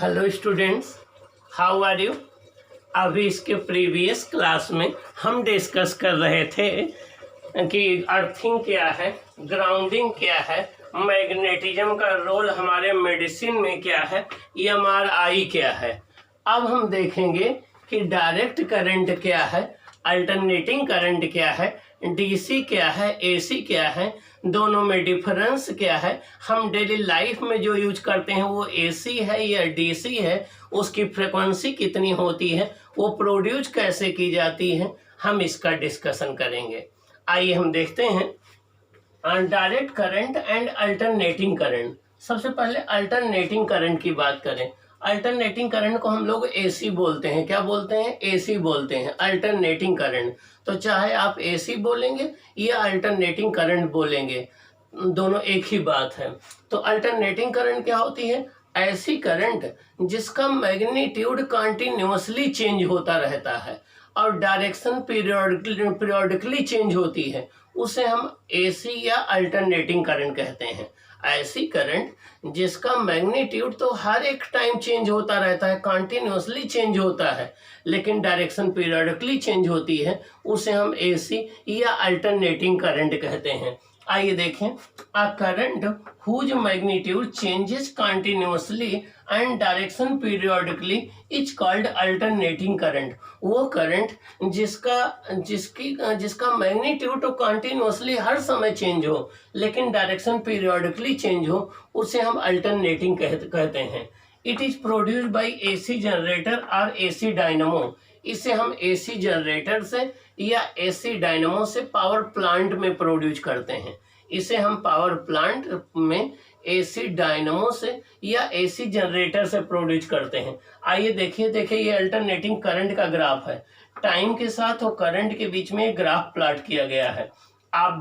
Hello students, how are you. अभी इसके previous class में हम डिस्कस कर रहे थे कि अर्थिंग क्या है, ग्राउंडिंग क्या है, मैग्नेटिज्म का रोल हमारे मेडिसिन में क्या है, एमआरआई क्या है। अब हम देखेंगे कि डायरेक्ट करंट क्या है, अल्टरनेटिंग करंट क्या है, डीसी क्या है, एसी क्या है, दोनों में डिफरेंस क्या है, हम डेली लाइफ में जो यूज करते हैं वो एसी है या डीसी है, उसकी फ्रिक्वेंसी कितनी होती है, वो प्रोड्यूस कैसे की जाती है, हम इसका डिस्कशन करेंगे। आइए हम देखते हैं direct current and alternating current. सबसे पहले अल्टरनेटिंग करंट की बात करें। अल्टरनेटिंग करंट को हम लोग एसी बोलते हैं। क्या बोलते हैं? एसी बोलते हैं, अल्टरनेटिंग करंट। तो चाहे आप एसी बोलेंगे या अल्टरनेटिंग करंट बोलेंगे, दोनों एक ही बात है। तो अल्टरनेटिंग करंट क्या होती है? ऐसी करंट जिसका मैग्नीट्यूड कंटिन्यूअसली चेंज होता रहता है और डायरेक्शन पीरियोडिकली चेंज होती है, उसे हम एसी या अल्टरनेटिंग करंट कहते हैं। ऐसी करंट जिसका मैग्नीट्यूड तो हर एक टाइम चेंज होता रहता है, कंटिन्यूअसली चेंज होता है, लेकिन डायरेक्शन पीरियोडिकली चेंज होती है, उसे हम एसी या अल्टरनेटिंग करंट कहते हैं। आइए देखें, a current whose magnitude changes continuously and direction periodically is called alternating current. वो करंट जिसका मैग्नीट्यूड तो कंटिन्यूअसली हर समय चेंज हो, लेकिन डायरेक्शन पीरियोडिकली चेंज हो, उसे हम अल्टरनेटिंग कहते हैं। It is produced by AC generator और एसी डायनामो। इसे हम एसी जनरेटर से या एसी डायनामो से पावर प्लांट में प्रोड्यूस करते हैं। इसे हम पावर प्लांट में एसी डायनामो से या एसी जनरेटर से प्रोड्यूस करते हैं। आइए देखिए ये अल्टरनेटिंग करंट का ग्राफ है। टाइम के साथ और करंट के बीच में ग्राफ प्लॉट किया गया है। आप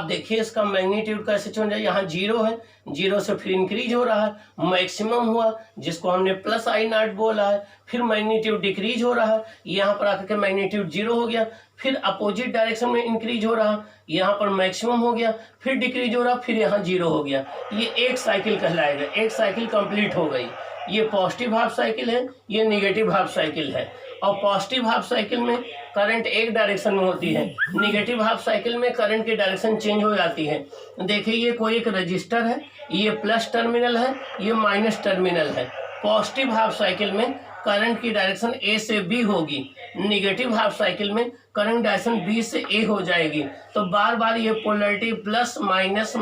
देखिए इसका मैग्नीट्यूड कैसे चेंज है। यहाँ जीरो है, जीरो से फिर इंक्रीज हो रहा है, मैक्सिमम हुआ जिसको हमने प्लस आई नॉट बोला है, फिर मैग्नीट्यूड डिक्रीज हो रहा है, यहाँ पर आकर के मैग्नीट्यूड जीरो हो गया, फिर अपोजिट डायरेक्शन में इंक्रीज हो रहा, यहाँ पर मैक्सिमम हो गया, फिर डिक्रीज हो रहा, फिर यहाँ जीरो हो गया। ये एक साइकिल कहलाएगा, एक साइकिल कंप्लीट हो गई। ये पॉजिटिव हाफ साइकिल है, ये निगेटिव हाफ साइकिल है। और पॉजिटिव हाफ साइकिल में करंट एक डायरेक्शन में होती है, निगेटिव हाफ साइकिल में करंट की डायरेक्शन चेंज हो जाती है। देखिए ये कोई एक रजिस्टर है, ये प्लस टर्मिनल है, ये माइनस टर्मिनल है। पॉजिटिव हाफ साइकिल में करंट की डायरेक्शन ए से बी होगी, निगेटिव हाफ साइकिल में करंट डायरेक्शन बी से ए हो जाएगी। तो बार बार ये पोलैरिटी प्लस माइनस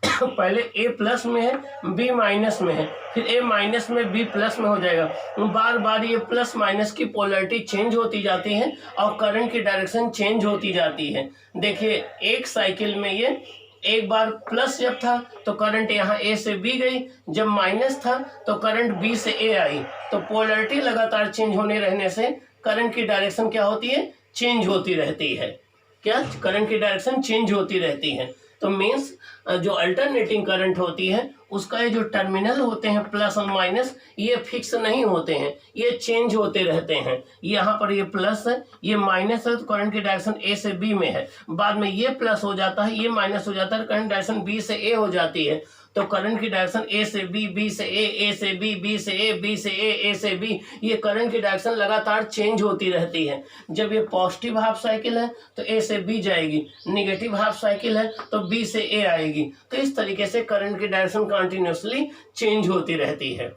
पहले ए प्लस में है, बी माइनस में है, फिर ए माइनस में, बी प्लस में हो जाएगा। बार बार ये प्लस माइनस की पोलैरिटी चेंज होती जाती है और करंट की डायरेक्शन चेंज होती जाती है। देखिए एक साइकिल में ये एक बार प्लस जब था तो करंट यहाँ ए से बी गई, जब माइनस था तो करंट बी से ए आई। तो पोलैरिटी लगातार चेंज होने रहने से करंट की डायरेक्शन क्या होती है? चेंज होती रहती है। क्या? करंट की डायरेक्शन चेंज होती रहती है। तो मीन्स जो अल्टरनेटिंग करंट होती है उसका ये जो टर्मिनल होते हैं प्लस और माइनस, ये फिक्स नहीं होते हैं, ये चेंज होते रहते हैं। यहाँ पर ये प्लस है, ये माइनस है, तो करंट की डायरेक्शन ए से बी में है, बाद में ये प्लस हो जाता है, ये माइनस हो जाता है, करंट डायरेक्शन बी से ए हो जाती है। तो करंट की डायरेक्शन ए से बी, बी से ए से बी, बी से ए, बी से ए से बी, ये करंट की डायरेक्शन लगातार चेंज होती रहती है। जब ये पॉजिटिव हाफ साइकिल है तो ए से बी जाएगी, निगेटिव हाफ साइकिल है तो बी से ए आएगी। तो इस तरीके से करंट की डायरेक्शन कंटिन्यूअसली चेंज होती रहती है।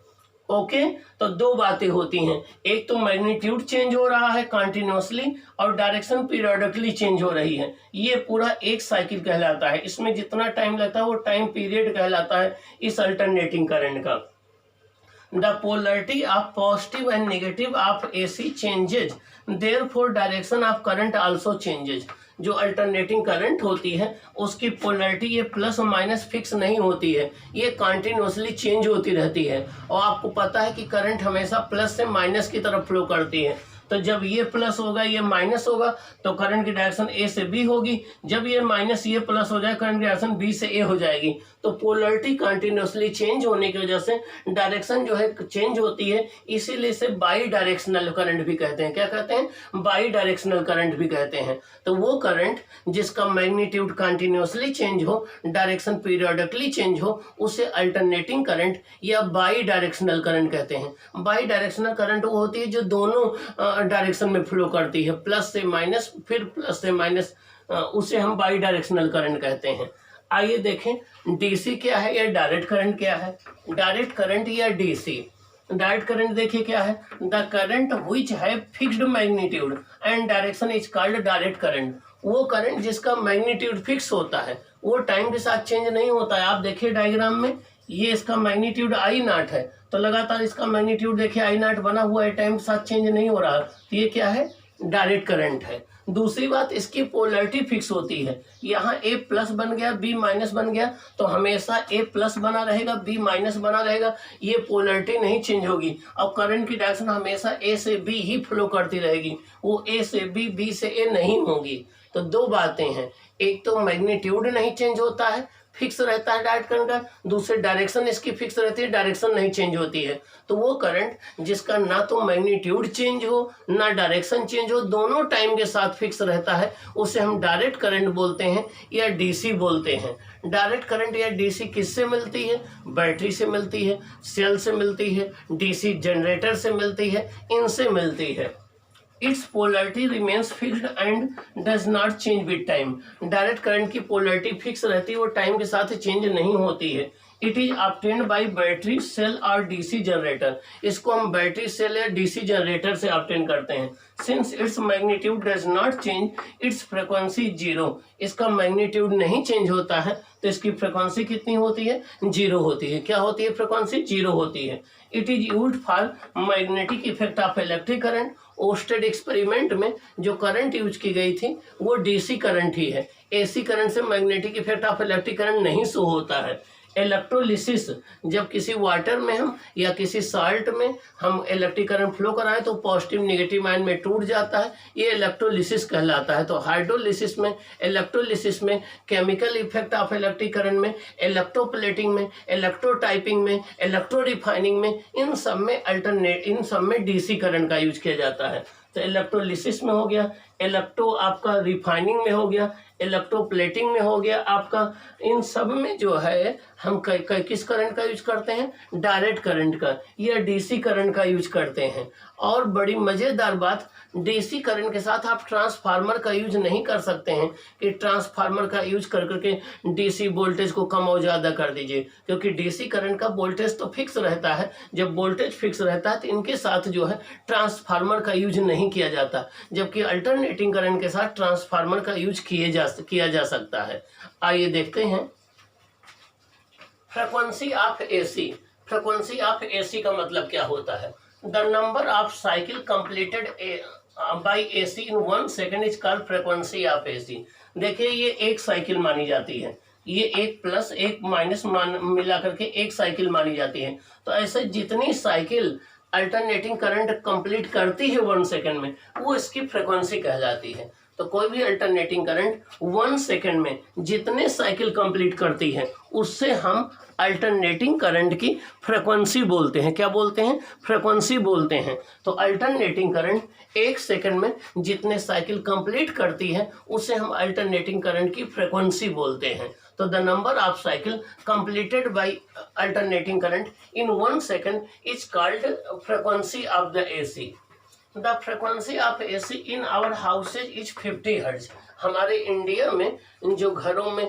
ओके, तो दो बातें होती हैं, एक तो मैग्नीट्यूड चेंज हो रहा है कंटिन्यूअसली और डायरेक्शन पीरियोडिकली चेंज हो रही है। ये पूरा एक साइकिल कहलाता है। इसमें जितना टाइम लगता है वो टाइम पीरियड कहलाता है इस अल्टरनेटिंग करंट का। The polarity of positive and negative of AC changes, therefore direction of current also changes। जो अल्टरनेटिंग करंट होती है उसकी पोलैरिटी ये प्लस और माइनस फिक्स नहीं होती है, ये कंटिन्यूअसली चेंज होती रहती है। और आपको पता है कि करंट हमेशा प्लस से माइनस की तरफ फ्लो करती है। तो जब ये प्लस होगा ये माइनस होगा तो करंट की डायरेक्शन ए से बी होगी, जब ये माइनस ये प्लस हो जाए करंट की डायरेक्शन बी से ए हो जाएगी। तो पोलरिटी कंटिन्यूसली चेंज होने की वजह से डायरेक्शन जो है चेंज होती है, इसीलिए इसे बाई डायरेक्शनल करंट भी कहते हैं। क्या कहते हैं? बाई डायरेक्शनल करंट भी कहते हैं। तो वो करंट जिसका मैग्नीट्यूड कंटिन्यूसली चेंज हो, डायरेक्शन पीरियोडिकली चेंज हो, उसे अल्टरनेटिंग करंट या बाई डायरेक्शनल करंट कहते हैं। बाई डायरेक्शनल करंट वो होती है जो दोनों डायरेक्शन में फ्लो करती है, प्लस से माइनस फिर प्लस से माइनस, उसे हम बाई डायरेक्शनल करंट कहते हैं। आइए देखें डीसी क्या है या डायरेक्ट करंट क्या है। डायरेक्ट करंट या डीसी, डायरेक्ट करंट देखिए क्या है, द करंट विच है fixed magnitude and direction is called direct current. वो करंट जिसका मैग्नीट्यूड फिक्स होता है, वो टाइम के साथ चेंज नहीं होता है। आप देखिए डायग्राम में ये इसका मैग्नीट्यूड आई नॉट है, तो लगातार इसका मैग्नीट्यूड देखिए आई नॉट बना हुआ है, टाइम के साथ चेंज नहीं हो रहा। तो ये क्या है? डायरेक्ट करंट है। दूसरी बात, इसकी पोलरिटी फिक्स होती है। यहाँ ए प्लस बन गया, बी माइनस बन गया, तो हमेशा ए प्लस बना रहेगा, बी माइनस बना रहेगा, ये पोलरिटी नहीं चेंज होगी। और करंट की डायरेक्शन हमेशा ए से बी ही फ्लो करती रहेगी, वो ए से बी से ए नहीं होगी। तो दो बातें हैं, एक तो मैग्नीट्यूड नहीं चेंज होता है, फिक्स रहता है डायरेक्ट करंट का, दूसरी डायरेक्शन इसकी फिक्स रहती है, डायरेक्शन नहीं चेंज होती है। तो वो करंट जिसका ना तो मैग्नीट्यूड चेंज हो ना डायरेक्शन चेंज हो, दोनों टाइम के साथ फिक्स रहता है, उसे हम डायरेक्ट करंट बोलते हैं या डीसी बोलते हैं। डायरेक्ट करंट या डीसी किससे मिलती है? बैटरी से मिलती है, सेल से मिलती है, डीसी जनरेटर से मिलती है, इनसे मिलती है। Its polarity remains fixed and does not change with time. Direct current की पोलरिटी फिक्स रहती है, वो टाइम के साथ चेंज नहीं होती है। It is obtained by battery cell और डीसी जनरेटर। इसको हम बैटरी सेल या डीसी जनरेटर से ऑब्टेन करते हैं। Since its magnitude does not change, its frequency zero. इसका मैग्नीट्यूड नहीं चेंज होता है तो इसकी फ्रिक्वेंसी कितनी होती है? जीरो होती है। क्या होती है? फ्रिक्वेंसी जीरो होती है। It is used for magnetic effect of electric current. Ousted experiment में जो करंट यूज की गई थी वो डीसी करंट ही है। एसी करंट से magnetic effect of electric current नहीं शो होता है। इलेक्ट्रोलिसिस, जब किसी वाटर में हम या किसी साल्ट में हम इलेक्ट्रिक करंट फ्लो कराएं तो पॉजिटिव नेगेटिव आयन में टूट जाता है, ये इलेक्ट्रोलिसिस कहलाता है। तो हाइड्रोलिसिस में, इलेक्ट्रोलिसिस में, chemical effect of electric current में, इलेक्ट्रोप्लेटिंग में, इलेक्ट्रोटाइपिंग में, इलेक्ट्रो रिफाइनिंग में, इन सब में डीसी करंट का यूज किया जाता है। तो इलेक्ट्रोलिसिस में हो गया, इलेक्ट्रो आपका रिफाइनिंग में हो गया, इलेक्ट्रोप्लेटिंग में हो गया आपका, इन सब में जो है हम किस करंट का यूज करते हैं? डायरेक्ट करंट का या डीसी करंट का यूज करते हैं। और बड़ी मज़ेदार बात, डीसी करंट के साथ आप ट्रांसफार्मर का यूज नहीं कर सकते हैं कि ट्रांसफार्मर का यूज कर करके डीसी वोल्टेज को कम और ज़्यादा कर दीजिए, क्योंकि डीसी करंट का वोल्टेज तो फिक्स रहता है। जब वोल्टेज फिक्स रहता है तो इनके साथ जो है ट्रांसफार्मर का यूज नहीं किया जाता, जबकि अल्टरनेटिंग करंट के साथ ट्रांसफार्मर का यूज किया जा सकता है। आइए देखते हैं frequency of AC. Frequency of AC का मतलब क्या होता है? The number of cycle completed bye AC in 1 second is called frequency of AC. देखिए ये एक साइकिल मानी जाती है, ये एक प्लस एक माइनस मिला करके एक साइकिल मानी जाती है। तो ऐसे जितनी साइकिल अल्टरनेटिंग करंट कंप्लीट करती है 1 सेकेंड में, वो इसकी फ्रीक्वेंसी कहलाती है। तो कोई भी अल्टरनेटिंग करंट 1 सेकेंड में जितने साइकिल कंप्लीट करती है उससे हम अल्टरनेटिंग करंट की फ्रीक्वेंसी बोलते हैं। क्या बोलते हैं? फ्रीक्वेंसी बोलते हैं। तो अल्टरनेटिंग करंट 1 सेकेंड में जितने साइकिल कंप्लीट करती है उसे हम अल्टरनेटिंग करंट की फ्रीक्वेंसी बोलते हैं। तो the number of cycle completed by alternating current in 1 second is called frequency of the AC. The frequency of AC in our houses is 50 hertz. हमारे इंडिया में जो घरों में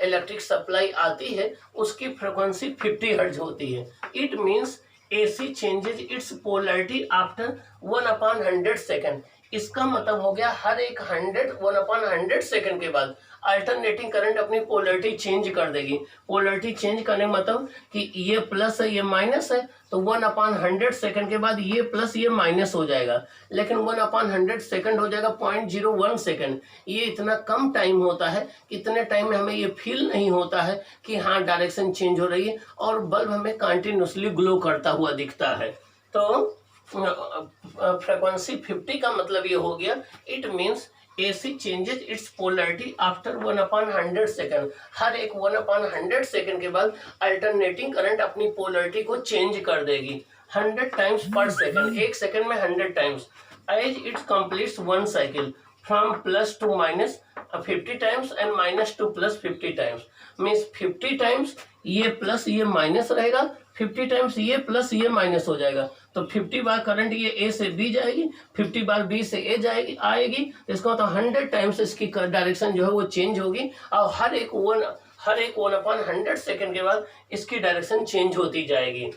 इलेक्ट्रिक सप्लाई आती है उसकी फ्रिक्वेंसी 50 हर्ट्ज होती है। It means AC changes it's polarity after 1/100 second. इसका मतलब हो गया हर एक 1/100 सेकेंड के बाद अल्टरनेटिंग करंट अपनी पोलरिटी चेंज कर देगी। पोलरिटी चेंज करने मतलब कि ये प्लस है ये माइनस है, तो 1/100 सेकेंड के बाद ये प्लस ये माइनस हो जाएगा, लेकिन 1/100 सेकेंड हो जाएगा 0.01 सेकेंड। ये इतना कम टाइम होता है, इतने टाइम में हमें ये फील नहीं होता है कि हाँ डायरेक्शन चेंज हो रही है, और बल्ब हमें कंटिन्यूसली ग्लो करता हुआ दिखता है। तो फ्रीक्वेंसी 50 का मतलब ये हो गया, it means AC changes its polarity after 1/100 second. हर एक 1/100 सेकेंड के बाद अल्टरनेटिंग करंट अपनी पोलैरिटी को चेंज कर देगी 100 टाइम्स पर सेकेंड, एक सेकेंड में 100 times. As it completes one cycle from plus to minus 50 times and minus to plus 50 times, means 50 times ये प्लस ये माइनस रहेगा, 50 टाइम्स ये प्लस ये माइनस हो जाएगा। तो 50 बार करंट ये A से B जाएगी, 50 बार B से A जाएगी आएगी, इसका मतलब 100 टाइम्स इसकी डायरेक्शन जो है वो चेंज होगी, और हर एक 1/100 सेकेंड के बाद इसकी डायरेक्शन चेंज होती जाएगी।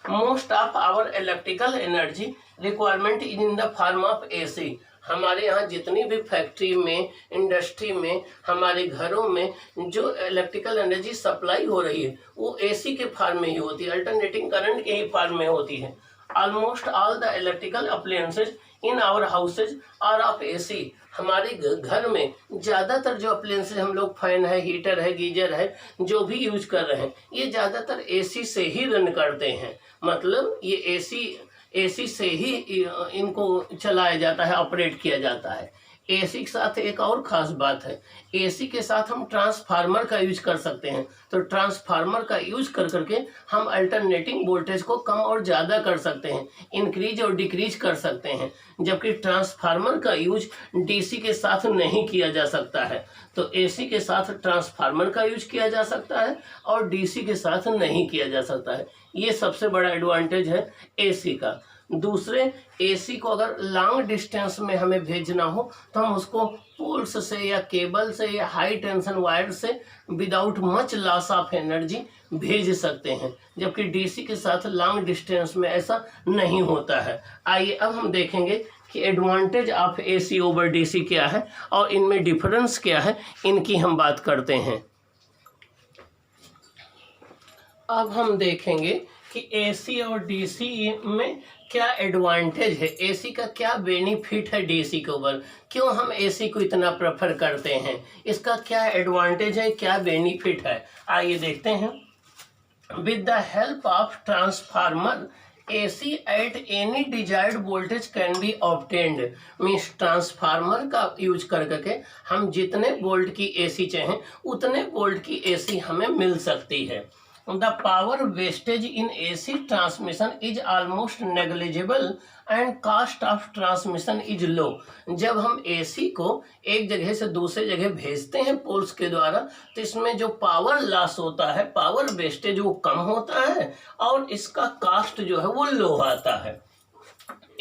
Most of our electrical energy requirement is in the form of AC। हमारे यहाँ जितनी भी फैक्ट्री में, इंडस्ट्री में, हमारे घरों में जो इलेक्ट्रिकल एनर्जी सप्लाई हो रही है वो AC के फॉर्म में ही होती है, अल्टरनेटिंग करंट के ही फॉर्म में होती है। Almost all the electrical appliances in our houses are of AC। हमारे घर में ज़्यादातर जो अप्लायंसेज हम लोग, फैन है, हीटर है, गीजर है, जो भी यूज कर रहे हैं ये ज़्यादातर AC से ही रन करते हैं। मतलब ये AC से ही इनको चलाया जाता है, ऑपरेट किया जाता है। AC के साथ एक और ख़ास बात है, AC के साथ हम ट्रांसफार्मर का यूज कर सकते हैं। तो ट्रांसफार्मर का यूज कर करके हम अल्टरनेटिंग वोल्टेज को कम और ज़्यादा कर सकते हैं, इंक्रीज और डिक्रीज कर सकते हैं, जबकि ट्रांसफार्मर का यूज DC के साथ नहीं किया जा सकता है। तो AC के साथ ट्रांसफार्मर का यूज किया जा सकता है और DC के साथ नहीं किया जा सकता है। ये सबसे बड़ा एडवांटेज है AC का। दूसरे, AC को अगर लॉन्ग डिस्टेंस में हमें भेजना हो तो हम उसको पोल्स से या केबल से या हाई टेंशन वायर से without much loss of energy भेज सकते हैं, जबकि DC के साथ लॉन्ग डिस्टेंस में ऐसा नहीं होता है। आइए अब हम देखेंगे कि advantage of AC over DC क्या है और इनमें डिफरेंस क्या है, इनकी हम बात करते हैं। अब हम देखेंगे कि AC और DC में क्या एडवांटेज है, AC का क्या बेनिफिट है DC के ऊपर, क्यों हम AC को इतना प्रेफर करते हैं, इसका क्या एडवांटेज है, क्या बेनिफिट है। आइए देखते हैं। With the help of transformer AC at any desired voltage can be obtained. Means transformer का यूज करके हम जितने वोल्ट की AC चाहें उतने वोल्ट की AC हमें मिल सकती है। The power wastage in AC transmission is almost negligible and cost of transmission is low। जब हम AC को एक जगह से दूसरे जगह भेजते हैं पोल्स के द्वारा तो इसमें जो पावर लॉस होता है, पावर वेस्टेज वो कम होता है और इसका कास्ट जो है वो लो आता है।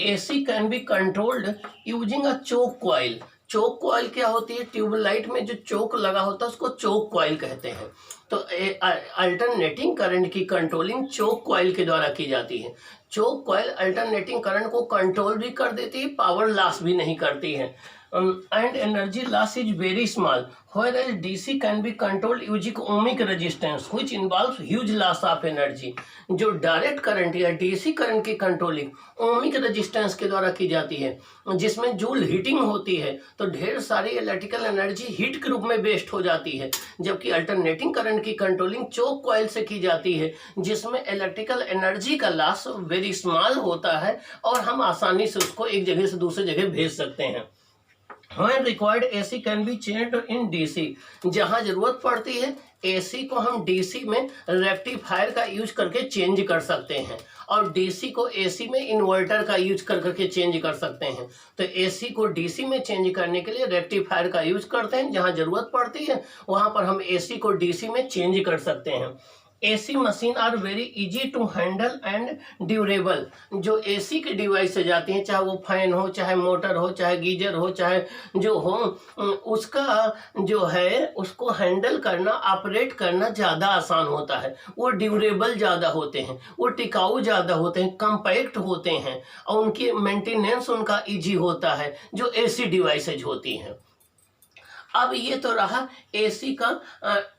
AC can be controlled using a choke coil. Choke coil क्या होती है, ट्यूबलाइट में जो चोक लगा होता है उसको चोक कॉइल कहते हैं। तो अल्टरनेटिंग करंट की कंट्रोलिंग चोक कॉइल के द्वारा की जाती है। चोक कॉइल अल्टरनेटिंग करंट को कंट्रोल भी कर देती है, पावर लॉस भी नहीं करती है। And energy loss is very small, whereas DC can be controlled using ohmic resistance which involves huge loss of energy. जो डायरेक्ट करंट या DC करंट की कंट्रोलिंग ओमिक रेजिस्टेंस के द्वारा की जाती है, जिसमें जूल हीटिंग होती है, तो ढेर सारी इलेक्ट्रिकल एनर्जी हीट के रूप में वेस्ट हो जाती है। जबकि अल्टरनेटिंग करंट की कंट्रोलिंग चोक कॉइल से की जाती है, जिसमें इलेक्ट्रिकल एनर्जी का लॉस वेरी स्मॉल होता है और हम आसानी से उसको एक जगह से दूसरी जगह भेज सकते हैं। When required AC can be changed in DC। जहाँ जरूरत पड़ती है AC को हम DC में रेक्टिफायर का यूज करके चेंज कर सकते हैं और DC को AC में इन्वर्टर का यूज करके चेंज कर सकते हैं। तो AC को DC में चेंज करने के लिए रेक्टिफायर का यूज करते हैं, जहाँ जरूरत पड़ती है वहाँ पर हम AC को DC में चेंज कर सकते हैं। AC machine are very easy to handle and durable. जो AC के डिवाइस से जाती हैं, चाहे वो फैन हो, चाहे मोटर हो, चाहे गीजर हो, चाहे जो हो, उसका जो है उसको हैंडल करना, ऑपरेट करना ज़्यादा आसान होता है। वो ड्यूरेबल ज़्यादा होते हैं, वो टिकाऊ ज़्यादा होते हैं, कंपैक्ट होते हैं और उनकी मेंटेनेंस उनका ईजी होता है जो AC डिवाइसेज होती हैं। अब ये तो रहा AC का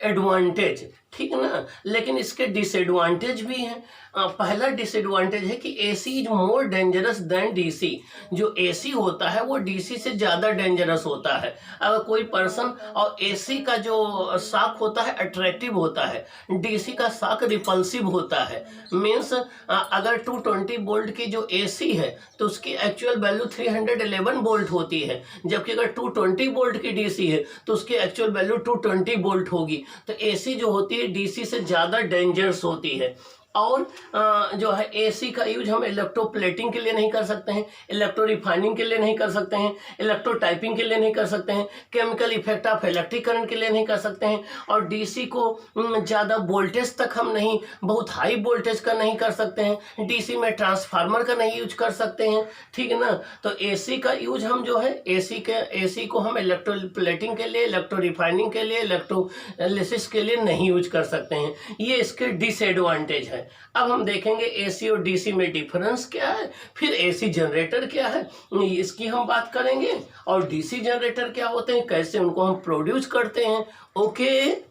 एडवांटेज। ठीक ना। लेकिन इसके डिसएडवांटेज भी हैं। पहला डिसएडवांटेज है कि AC is more dangerous than DC. जो एसी होता है वो डीसी से ज़्यादा डेंजरस होता है। अगर कोई पर्सन, और एसी का जो शॉक होता है अट्रैक्टिव होता है, डीसी का शॉक रिपल्सिव होता है। मीन्स अगर 220 वोल्ट की जो एसी है तो उसकी एक्चुअल वैल्यू 311 वोल्ट होती है, जबकि अगर 220 वोल्ट की डीसी है तो उसकी एक्चुअल वैल्यू 220 वोल्ट होगी। तो एसी जो होती है डीसी से ज़्यादा डेंजरस होती है। और जो है एसी का यूज हम इलेक्ट्रोप्लेटिंग के लिए नहीं कर सकते हैं, इलेक्ट्रो रिफाइनिंग के लिए नहीं कर सकते हैं, इलेक्ट्रो टाइपिंग के लिए नहीं कर सकते हैं, chemical effect of electric current के लिए नहीं कर सकते हैं। और डीसी को ज़्यादा वोल्टेज तक हम नहीं, बहुत हाई वोल्टेज का नहीं कर सकते हैं। डीसी में ट्रांसफार्मर का नहीं यूज कर सकते हैं, ठीक है ना। तो एसी का यूज हम जो है एसी को हम इलेक्ट्रोप्लेटिंग के लिए, इलेक्ट्रो रिफाइनिंग के लिए, इलेक्ट्रोलिसिस के लिए नहीं यूज कर सकते हैं। ये इसके डिसएडवांटेज है। अब हम देखेंगे एसी और डीसी में डिफरेंस क्या है, फिर एसी जनरेटर क्या है इसकी हम बात करेंगे, और डीसी जनरेटर क्या होते हैं, कैसे उनको हम प्रोड्यूस करते हैं। ओके।